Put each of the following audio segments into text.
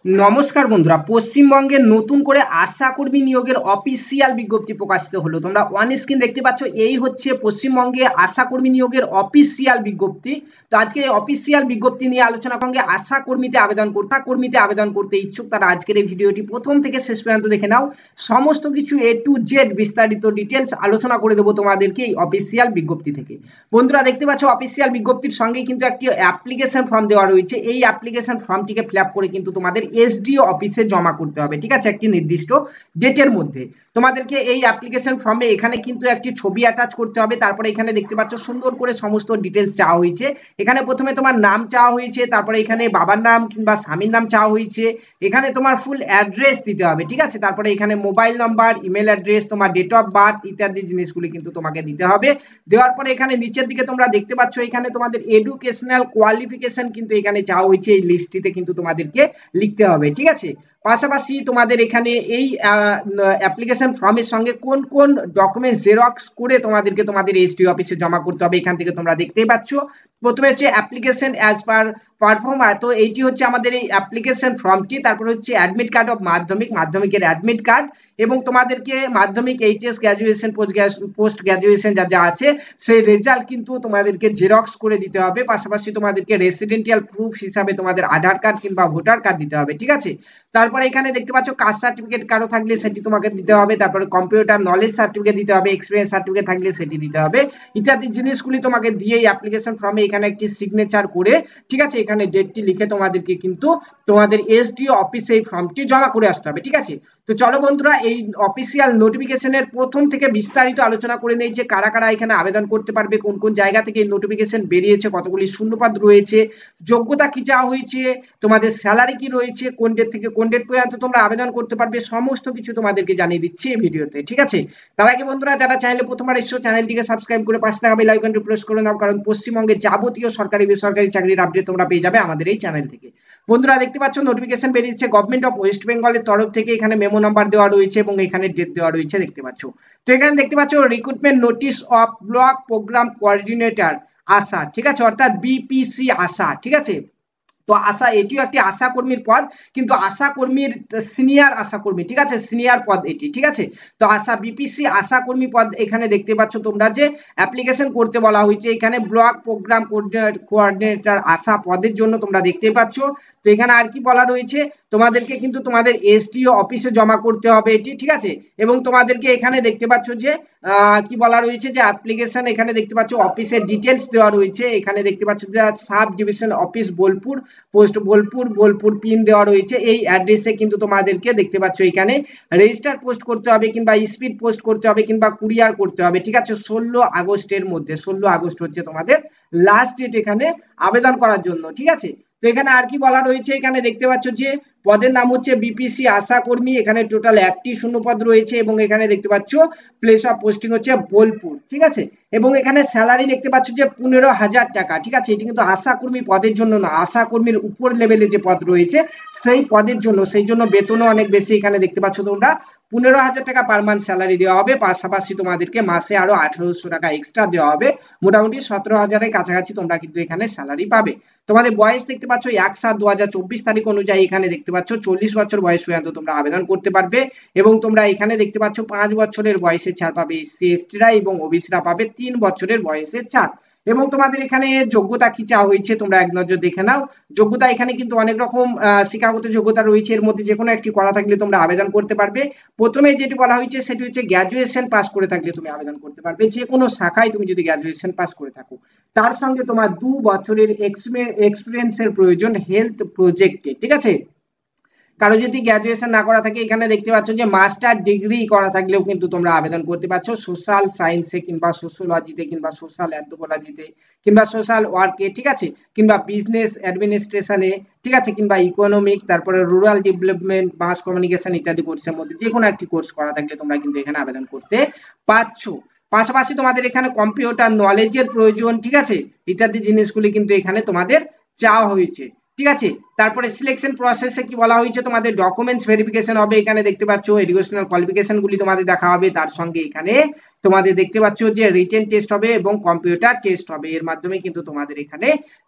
নমস্কার বন্ধুরা, পশ্চিমবঙ্গে নতুন করে আশা কর্মী নিয়োগের অফিসিয়াল বিজ্ঞপ্তি প্রকাশিত হলো। তোমরা অন স্ক্রিন দেখতে পাচ্ছ, এই হচ্ছে পশ্চিমবঙ্গে আশা কর্মী নিয়োগের অফিসিয়াল বিজ্ঞপ্তি। তো আজকে এই অফিসিয়াল বিজ্ঞপ্তি নিয়ে আলোচনা সঙ্গে আশা কর্মীতে আবেদন করতে ইচ্ছুক তারা আজকের এই ভিডিওটি প্রথম থেকে শেষ পর্যন্ত দেখে নাও। সমস্ত কিছু A to Z বিস্তারিত ডিটেলস আলোচনা করে দেবো তোমাদেরকে এই অফিসিয়াল বিজ্ঞপ্তি থেকে। বন্ধুরা দেখতে পাচ্ছ, অফিসিয়াল বিজ্ঞপ্তির সঙ্গেই কিন্তু একটি অ্যাপ্লিকেশন ফর্ম দেওয়া রয়েছে। এই অ্যাপ্লিকেশন ফর্মটিকে ফিল আপ করে কিন্তু তোমাদের এসডিও অফিসে জমা করতে হবে, ঠিক আছে, একটি নির্দিষ্ট ডেটের মধ্যে। তোমাদেরকে এই অ্যাপ্লিকেশন ফর্মে এখানে কিন্তু একটি ছবি অ্যাটাচ করতে হবে। তারপরে এখানে দেখতে পাচ্ছ সুন্দর করে সমস্ত ডিটেলস চাওয়া হয়েছে। এখানে প্রথমে তোমার নাম চাওয়া হয়েছে, তারপরে এখানে বাবার নাম কিংবা স্বামীর নাম চাওয়া হয়েছে। এখানে তোমার ফুল অ্যাড্রেস দিতে হবে, ঠিক আছে। তারপরে এখানে মোবাইল নাম্বার, ইমেল অ্যাড্রেস, তোমার ডেট অফ বার্থ ইত্যাদি জিনিসগুলি কিন্তু তোমাকে দিতে হবে। দেওয়ার পরে এখানে নিচের দিকে তোমরা দেখতে পাচ্ছ এখানে তোমাদের এডুকেশনাল কোয়ালিফিকেশন কিন্তু এখানে চাওয়া হয়েছে। এই লিস্টটিতে কিন্তু তোমাদেরকে লিখতে হবে, ঠিক আছে। পাশাপাশি তোমাদের এখানে এই অ্যাপ্লিকেশন ফর্মের সঙ্গে কোন কোন ডকুমেন্ট জেরক্স করে তোমাদেরকে তোমাদের এসডিও অফিসে জমা করতে হবে এখান থেকে তোমরা দেখতেই পাচ্ছ। প্রথমে হচ্ছে অ্যাপ্লিকেশন অ্যাজ পার পারফর্মার, তো এইটি হচ্ছে আমাদের এই অ্যাপ্লিকেশন ফর্মটি। তারপর হচ্ছে অ্যাডমিট কার্ড অফ মাধ্যমিকের অ্যাডমিট কার্ড, এবং তোমাদেরকে মাধ্যমিক এইচএস গ্র্যাজুয়েশন পোস্ট গ্র্যাজুয়েশন যা যা আছে সেই রেজাল্ট কিন্তু তোমাদেরকে জেরক্স করে দিতে হবে। পাশাপাশি তোমাদেরকে রেসিডেন্টিয়াল প্রুফ হিসাবে তোমাদের আধার কার্ড কিংবা ভোটার কার্ড দিতে হবে, ঠিক আছে। তারপরে এখানে দেখতে পাচ্ছ কাস্ট সার্টিফিকেট কারো থাকলে সেটি তোমাকে দিতে হবে। তারপরে কম্পিউটার নলেজ সার্টিফিকেট দিতে হবে, এক্সপিরিয়েন্স সার্টিফিকেট থাকলে সেটি দিতে হবে। ইত্যাদি জিনিসগুলি তোমাকে দিয়ে এই অ্যাপ্লিকেশন ফর্মে এখানে একটি সিগনেচার করে, ঠিক আছে, এখানে ডেটটি লিখে তোমাদেরকে কিন্তু তোমাদের এসডিও অফিসে এই ফর্মটি জমা করে আসতে হবে, ঠিক আছে। তো চলো বন্ধুরা, এই অফিসিয়াল নোটিফিকেশনের প্রথম থেকে বিস্তারিত আলোচনা করে নেই যে কারা কারা এখানে আবেদন করতে পারবে, কোন কোন জায়গা থেকে এই নোটিফিকেশন বেরিয়েছে, কতগুলি শূন্যপদ রয়েছে, যোগ্যতা কি চাওয়া হয়েছে, তোমাদের স্যালারি কি রয়েছে, কোন ডেট থেকে কোন ডেট পর্যন্ত তোমরা আবেদন করতে পারবে, সমস্ত কিছু তোমাদেরকে জানিয়ে দিচ্ছি এই ভিডিওতে, ঠিক আছে। তার আগে বন্ধুরা, যারা চ্যানেলে প্রথমবার এসেছো চ্যানেলটিকে সাবস্ক্রাইব করে পাশে থাকা বেল আইকনটি প্রেস করে নাও, কারণ পশ্চিমবঙ্গে যাবতীয় সরকারি বেসরকারি চাকরির আপডেট তোমরা পেয়ে যাবে আমাদের এই চ্যানেল থেকে। বন্ধুরা দেখতে পাচ্ছ নোটিফিকেশন বেরিয়েছে গভর্নমেন্ট অফ ওয়েস্ট বেঙ্গলের তরফ থেকে। এখানে মেমো নাম্বার দেওয়া রয়েছে এবং এখানে ডেট দেওয়া রয়েছে, দেখতে পাচ্ছ। তো এখানে দেখতে পাচ্ছ recruitment notice of block programme coordinator ASHA, ঠিক আছে, অর্থাৎ বিপিসি আশা, ঠিক আছে। তো আশা এটিও একটি আশা কর্মীর পদ, কিন্তু আশা কর্মীর সিনিয়র আশা কর্মী, ঠিক আছে, সিনিয়র পদ এটি, ঠিক আছে। তো আশা বিপিসি আশা কর্মী পদ এখানে দেখতে পাচ্ছ তোমরা যে অ্যাপ্লিকেশন করতে বলা হয়েছে। এখানে ব্লক প্রোগ্রাম কোঅর্ডিনেটর আশা পদের জন্য তোমরা দেখতে পাচ্ছ। তো এখানে আর কি বলা রয়েছে, তোমাদেরকে কিন্তু তোমাদের এসডিও অফিসে জমা করতে হবে এটি, ঠিক আছে। এবং তোমাদেরকে এখানে দেখতে পাচ্ছ যে কি বলা রয়েছে যে অ্যাপ্লিকেশন, এখানে দেখতে পাচ্ছ অফিসের ডিটেলস দেওয়া রয়েছে। এখানে দেখতে পাচ্ছ যে sub division office Bolpur, post Bolpur pin দেওয়া রয়েছে। এই অ্যাড্রেসে কিন্তু তোমাদেরকে দেখতে পাচ্ছ এখানে রেজিস্টার পোস্ট করতে হবে কিংবা স্পিড পোস্ট করতে হবে কিংবা কুরিয়ার করতে হবে, ঠিক আছে। 16 আগস্টের মধ্যে, 16 আগস্ট হচ্ছে তোমাদের লাস্ট ডেট এখানে আবেদন করার জন্য, ঠিক আছে। তো এখানে আর কি বলা রয়েছে, এখানে দেখতে পাচ্ছ যে পদের নাম হচ্ছে বিপিসি আশা কর্মী। এখানে টোটাল 1টি শূন্যপদ রয়েছে এবং এখানে দেখতে পাচ্ছ প্লেস অফ পোস্টিং হচ্ছে বোলপুর, ঠিক আছে। এবং এখানে স্যালারি দেখতে পাচ্ছ যে 15,000 টাকা, ঠিক আছে। এটি কিন্তু আশা কর্মী পদের জন্য না, আশা কর্মীর উপর লেভেলে যে পদ রয়েছে সেই পদের জন্য, সেই জন্য বেতনও অনেক বেশি। এখানে দেখতে পাচ্ছ তোমরা 15,000 টাকা পার মান্থ স্যালারি দেওয়া হবে। পাশাপাশি তোমাদেরকে মাসে আরো 1800 টাকা এক্সট্রা দেওয়া হবে। মোটামুটি 17,000-এর কাছাকাছি তোমরা কিন্তু এখানে স্যালারি পাবে। তোমাদের বয়স দেখতে পাচ্ছ 1/7/2024 তারিখ অনুযায়ী এখানে দেখতে পাচ্ছ 40 বছর বয়স পর্যন্ত তোমরা আবেদন করতে পারবে। এবং তোমরা এখানে দেখতে পাচ্ছ 5 বছরের বয়সের ছাড় পাবে এসসি এসটিরা, এবং ওবিসিরা পাবে 3 বছরের বয়সের ছাড়। এবং তোমাদের এখানে যোগ্যতা কি চাওয়া হয়েছে তোমরা এক নজর দেখে নাও। যোগ্যতা এখানে কিন্তু অনেক রকম শিক্ষাগত যোগ্যতা রয়েছে, এর মধ্যে যে কোনো একটি করা থাকলে তোমরা আবেদন করতে পারবে। প্রথমে যেটি বলা হয়েছে সেটি হচ্ছে গ্র্যাজুয়েশন পাস করে থাকলে তুমি আবেদন করতে পারবে, যে কোনো শাখায় তুমি যদি গ্র্যাজুয়েশন পাস করে থাকো। তার সঙ্গে তোমার 2 বছরের এক্সপিরিয়েন্সের প্রয়োজন হেলথ প্রজেক্টে, ঠিক আছে। কারো যদি গ্র্যাজুয়েশন না করা থাকে, এখানে দেখতে পাচ্ছ যে মাস্টার ডিগ্রি করা থাকলেও কিন্তু তোমরা আবেদন করতে পারছো, সোশ্যাল সায়েন্সে কিংবা সোশ্যোলজিতে কিংবা সোশ্যাল অ্যানথ্রোপোলজিতে কিংবা সোশ্যাল ওয়ার্কে, ঠিক আছে, কিংবা বিজনেস অ্যাডমিনিস্ট্রেশনে, ঠিক আছে, কিংবা ইকোনমিক, তারপরে রুরাল ডেভেলপমেন্ট, মাস কমিউনিকেশন ইত্যাদি কোর্সের মধ্যে যে কোনো একটি কোর্স করা থাকলে তোমরা কিন্তু এখানে আবেদন করতে পারছো। পাশাপাশি তোমাদের এখানে কম্পিউটার নলেজের প্রয়োজন, ঠিক আছে, ইত্যাদি জিনিসগুলি কিন্তু এখানে তোমাদের চাওয়া হয়েছে, ঠিক আছে। তারপরে সিলেকশন প্রসেসে কি বলা হয়েছে, তোমাদের ডকুমেন্টস ভেরিফিকেশন হবে। এখানে দেখতে পাচ্ছ এডুকেশনাল কোয়ালিফিকেশন গুলি তোমাদের দেখা হবে। তার সঙ্গে এখানে তোমাদের দেখতে পাচ্ছ যে রিটেন টেস্ট হবে এবং কম্পিউটার টেস্ট হবে। এর মাধ্যমে কিন্তু তোমাদের এখানে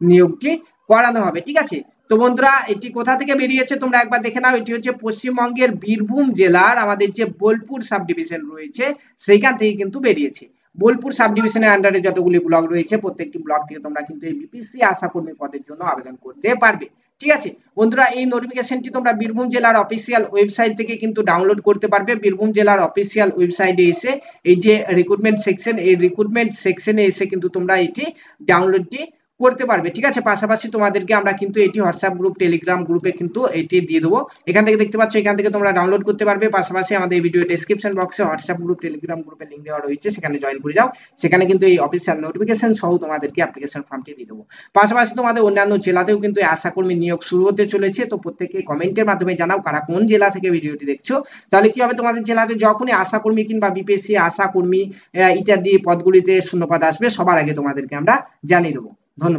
নিয়োগটি করানো হবে, ঠিক আছে। তো বন্ধুরা এটি কোথা থেকে বেরিয়েছে তোমরা একবার দেখে নাও। এটি হচ্ছে পশ্চিমবঙ্গের বীরভূম জেলার আমাদের যে বোলপুর সাব ডিভিশন রয়েছে সেইখান থেকে কিন্তু বেরিয়েছে। বোলপুর সাব ডিভিশনের আন্ডারে যতগুলি ব্লক রয়েছে প্রত্যেকটি ব্লক থেকে তোমরা কিন্তু এই বিপিসি আশাকর্মী পদের জন্য আবেদন করতে পারবে। ঠিক আছে বন্ধুরা, এই নোটিফিকেশনটি তোমরা বীরভূম জেলার অফিসিয়াল ওয়েবসাইট থেকে কিন্তু ডাউনলোড করতে পারবে। বীরভূম জেলার অফিসিয়াল ওয়েবসাইটে এসে এই যে রিক্রুটমেন্ট সেকশন, এই রিক্রুটমেন্ট সেকশনে এসে কিন্তু তোমরা এটি ডাউনলোডটি করতে পারবে। ঠিক আছে, পাশাপাশি তোমাদেরকে আমরা কিন্তু এটি হোয়াটসঅ্যাপ গ্রুপ, টেলিগ্রাম গ্রুপে কিন্তু এটি দিয়ে দেবো। এখান থেকে দেখতে পাচ্ছ, এখান থেকে তোমরা ডাউনলোড করতে পারবে। পাশাপাশি আমাদের এই ভিডিও ডেসক্রিপশন বক্সে হোয়াটসঅ্যাপ গ্রুপ, টেলিগ্রাম গ্রুপের লিঙ্ক দেওয়া রয়েছে, সেখানে জয়েন করে যাও। সেখানে কিন্তু এই অফিসিয়াল নোটিফিকেশন সহ তোমাদেরকে অ্যাপ্লিকেশন ফর্মটি দিয়ে দেবো। পাশাপাশি তোমাদের অন্যান্য জেলাতেও কিন্তু আশাকর্মী নিয়োগ শুরু হতে চলেছে। তো প্রত্যেকে কমেন্টের মাধ্যমে জানাও কারা কোন জেলা থেকে ভিডিওটি দেখছো। তাহলে কি হবে, তোমাদের জেলাতে যখনই আশাকর্মী কিংবা বিপিএসসি আশাকর্মী ইত্যাদি পদগুলিতে শূন্যপদ আসবে সবার আগে তোমাদেরকে আমরা জানিয়ে দেবো। ধন্যবাদ।